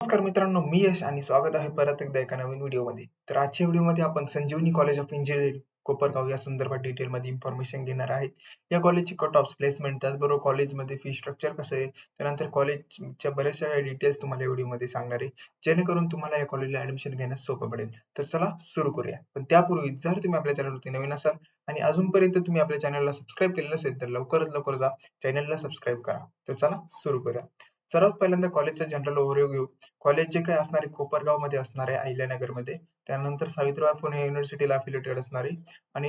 नमस्कार मित्रांनो, मी यश आणि स्वागत आहे परत एकदा एका नवीन व्हिडिओमध्ये. तर आजच्या व्हिडिओमध्ये आपण संजीवनी कॉलेज ऑफ इंजिनिअरिंग कोपरगाव या संदर्भात डिटेलमध्ये इन्फॉर्मेशन घेणार आहेत. या कॉलेजची कट ऑफ प्लेसमेंट, त्याचबरोबर कॉलेजमध्ये फी स्ट्रक्चर कसं आहे, त्यानंतर कॉलेजच्या बऱ्याचशा डिटेल्स तुम्हाला या व्हिडिओमध्ये सांगणार आहे, जेणेकरून तुम्हाला या कॉलेजला ॲडमिशन घेण्यास सोपं पडेल. तर चला सुरू करूया. पण त्यापूर्वी जर तुम्ही आपल्या चॅनलवरती नवीन असाल आणि अजूनपर्यंत तुम्ही आपल्या चॅनलला सबस्क्राईब केलेलं नसेल, तर लवकरात लवकर जा चॅनलला सबस्क्राईब करा. तर चला सुरू करूया. सर्वात पहिल्यांदा कॉलेजचा जनरल ओव्हरव्ह्यू घेऊ. कॉलेज जे काही असणार आहे कोपरगावमध्ये असणार आहे अहिल्यानगरमध्ये. त्यानंतर सावित्रीबाई फुले युनिव्हर्सिटीला अफिलिएटेड असणार आहे आणि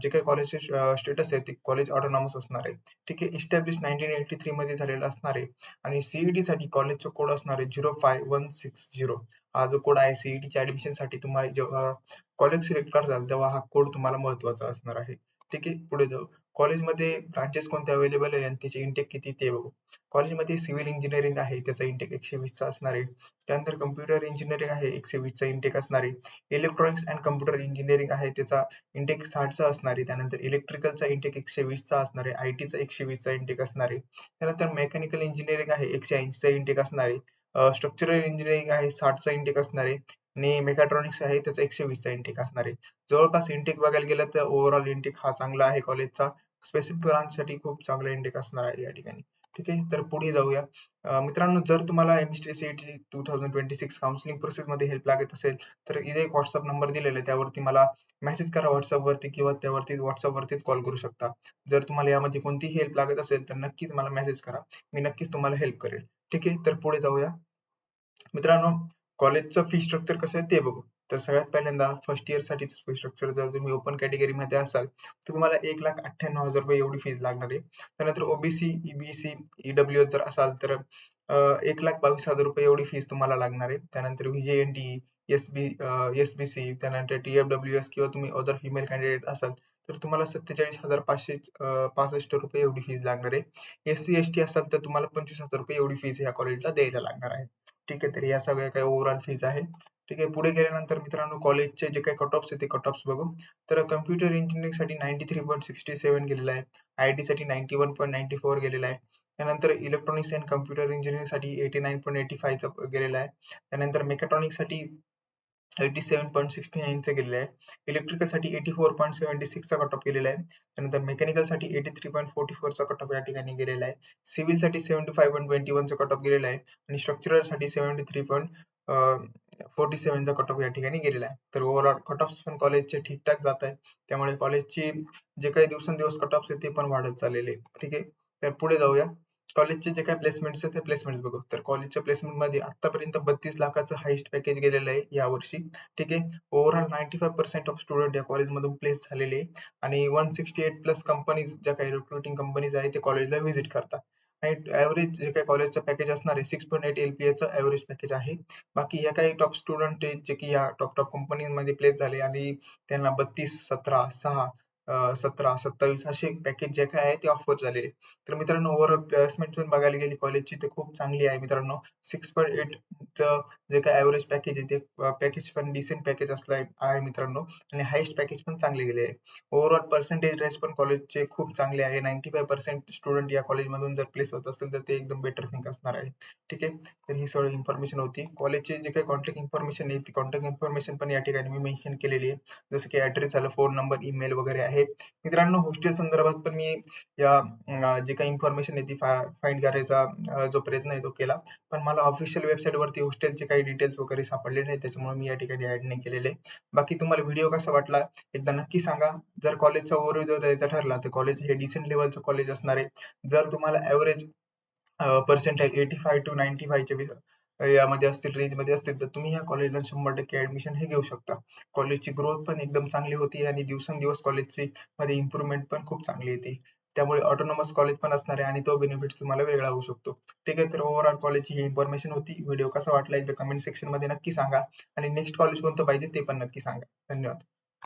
जे काही कॉलेजचे स्टेटस आहे ते कॉलेज ऑटोनॉमस असणार आहे. ठीक आहे. इस्टॅब्लिश 1983 मध्ये झालेलं असणार आहे आणि सीईटी साठी कॉलेजचा कोड असणार आहे 05160. हा जो कोड आहे सीईटीच्या ऍडमिशनसाठी तुम्हाला जेव्हा कॉलेज सिलेक्ट कराल तेव्हा हा कोड तुम्हाला महत्वाचा असणार आहे. ठीक आहे. पुढे जाऊ. कॉलेजमध्ये ब्रांचेस कोणते अवेलेबल आहे आणि त्याचे इंटेक किती ते बघू. कॉलेजमध्ये सिव्हिल इंजिनिअरिंग आहे त्याचा इंटेक 120 चा असणार आहे. त्यानंतर कम्प्युटर इंजिनिअरिंग आहे 120 चा इंटेक असणार आहे. इलेक्ट्रॉनिक्स अँड कम्प्युटर इंजिनिअरिंग आहे त्याचा इंटेक 60 चा असणार आहे. त्यानंतर इलेक्ट्रिकलचा इंटेक 120 चा असणार आहे. आयटी चा 120 चा इंटेक असणार आहे. त्यानंतर मेकॅनिकल इंजिनिअरिंग आहे 180 चा इंटेक असणार आहे. स्ट्रक्चरल इंजिनिअरिंग आहे 60 चा इंटेक असणार आहे आणि मेकाट्रॉनिक्स आहे त्याचा 120 चा इंटेक असणार आहे. जवळपास इंटेक बघायला गेलं तर ओव्हरऑल इंटेक हा चांगला आहे कॉलेजचा. स्पेसिफिक ब्रांचसाठी खूप चांगला इंटेक असणार आहे या ठिकाणी. ठीक आहे. तर पुढे जाऊया. मित्रांनो, जर तुम्हाला एमएसटी सीईटी 2026 काउन्सिलिंग प्रोसेसमध्ये हेल्प लागत असेल तर इथे एक व्हॉट्सअप नंबर दिलेला आहे त्यावरती मला मेसेज करा व्हॉट्सअपवरती किंवा त्यावरती व्हॉट्सअपवरतीच कॉल करू शकता. जर तुम्हाला यामध्ये कोणतीही हेल्प लागत असेल तर नक्कीच मला मेसेज करा. मी नक्कीच तुम्हाला हेल्प करेल. ठीक आहे. तर पुढे जाऊया. मित्रांनो, कॉलेजचं फी स्ट्रक्चर कसं आहे ते बघू. तर सगळ्यात पहिल्यांदा फर्स्ट इयर साठीच फी स्ट्रक्चर जर तुम्ही ओपन कॅटेगरीमध्ये असाल तर तुम्हाला 1,98,000 रुपये एवढी फीस लागणार आहे. त्यानंतर ओबीसी, ईबीसी, ईडब्ल्यूएस जर असाल तर 1,22,000 रुपये एवढी फीस तुम्हाला लागणार आहे. त्यानंतर व्हीजेएनटी, एसबीसी, त्यानंतर टीएफडब्ल्यूएस किंवा तुम्ही अदर फिमेल कॅन्डिडेट असाल तर तुम्हाला 47,565 रुपये एवढी फीस लागणार आहे. एससी एसटी असाल तर तुम्हाला 25,000 रुपये एवढी फीस या कॉलेजला द्यायला लागणार आहे. ठीक आहे. तर या सगळ्या काही ओव्हरऑल फीज आहे. ठीक आहे. पुढे गेल्यानंतर मित्रांनो कॉलेजचे जे काही कट ऑफ्स आहेत ते कट ऑफ्स बघू. तर कम्प्युटर इंजिनिअरिंगसाठी 93.67 गेलेला आहे. आयटी साठी 91.94 गेलेला आहे. त्यानंतर इलेक्ट्रॉनिक्स अँड कम्प्युटर इंजिनिअरिंगसाठी 89.85 चा गेलेला आहे. त्यानंतर मेकाट्रॉनिक्ससाठी 87.69 चा गेलेला आहे. इलेक्ट्रिकलसाठी 84.76 चा कट ऑफ गेलेला आहे. त्यानंतर मेकॅनिकलसाठी 83.44 चा कट ऑफ या ठिकाणी गेलेला आहे. सिव्हिलसाठी 75.21 चा कट ऑफ गेलेला आहे आणि स्ट्रक्चरलसाठी 73.47 चा कट ऑफ या ठिकाणी गेलेला आहे. तर ओव्हरऑल कट ऑफ्स पण कॉलेजचे ठीकठाक जात आहे. त्यामुळे कॉलेजची जे काही दिवसेंदिवस कट ऑफ्स आहेत ते पण वाढत चाललेले आहे. ठीक आहे. तर पुढे जाऊया. कॉलेजचे जे काही प्लेसमेंट्स आहेत ते प्लेसमेंट्स बघू. तर कॉलेजच्या प्लेसमेंटमध्ये आतापर्यंत 32 लाखाचं हायेस्ट पॅकेज गेलेलं आहे यावर्षी. ठीक आहे. ओव्हरऑल 95% ऑफ स्टुडंट या कॉलेजमधून प्लेस झालेले आहे आणि 168 प्लस कंपनीज ज्या काही रिक्रुटिंग कंपनीज आहेत ते कॉलेजला व्हिजिट करतात. आणि ॲव्हरेज जे काही कॉलेजचं पॅकेज असणार आहे 6.8 LPAचं ॲव्हरेज पॅकेज आहे. बाकी ह्या काही टॉप स्टुडंट आहेत जे की या टॉप कंपनीमध्ये प्लेस झाले आणि त्यांना 32, 17, 6, 17, 27 असे पॅकेज जे काही आहे ते ऑफर झालेले. तर मित्रांनो ओव्हरऑल प्लेसमेंट पण बघायला गेली कॉलेजची तर खूप चांगली आहे मित्रांनो. 6.8 चं जे काही ॲव्हरेज पॅकेज आहे ते पॅकेज पण डिसेंट पॅकेज असलं आहे मित्रांनो आणि हायेस्ट पॅकेज पण चांगले गेले आहे. ओव्हरऑल पर्सेंटेज रेट्स पण कॉलेजचे खूप चांगले आहे. 95% स्टुडंट या कॉलेजमधून जर प्लेस होत असेल तर ते एकदम बेटर थिंग असणार आहे. ठीक आहे. तर ही सगळी इन्फॉर्मेशन होती. कॉलेजचे जे काही कॉन्टॅक्ट इन्फॉर्मेशन आहे ती कॉन्टॅक्ट इन्फॉर्मेशन पण या ठिकाणी मी मेन्शन केलेली आहे. जसं की ॲड्रेस झालं, फोन नंबर, ईमेल वगैरे आहे. मित्रांनो हॉस्टेल संदर्भात पण मी या जे काही इन्फॉर्मेशन आहे ती फाइंड करायचा जो प्रयत्न आहे तो केला. पण मला ऑफिशियल वेबसाईटवरती हॉस्टेलचे काही डिटेल्स वगैरे सापडले नाही त्याच्यामुळे मी या ठिकाणी ॲड नाही केलेले. बाकी तुम्हाला व्हिडिओ कसा वाटला एकदा नक्की सांगा. जर कॉलेजचा ओव्हरव्ह्यू जर द्यायचा ठरला तर कॉलेज हे डिसेंट लेव्हलचं कॉलेज असणार आहे. जर तुम्हाला ॲव्हरेज पर्सेंटाइल 85 टू 95 च्या यामध्ये असतील रेंजमध्ये असतील तर तुम्ही या कॉलेजला 100% ऍडमिशन हे घेऊ शकता. कॉलेजची ग्रोथ पण एकदम चांगली होती आणि दिवसेंदिवस कॉलेजची मध्ये इम्प्रुव्हमेंट पण खूप चांगली येते. त्यामुळे ऑटोनॉमस कॉलेज पण असणार आहे आणि तो बेनिफिट तुम्हाला वेगळा होऊ शकतो. ठीक आहे. तर ओव्हरऑल कॉलेजची ही इन्फॉर्मेशन होती. व्हिडिओ कसा वाटला एकदा कमेंट सेक्शन मध्ये नक्की सांगा आणि नेक्स्ट कॉलेज कोणतं पाहिजे ते पण नक्की सांगा. धन्यवाद.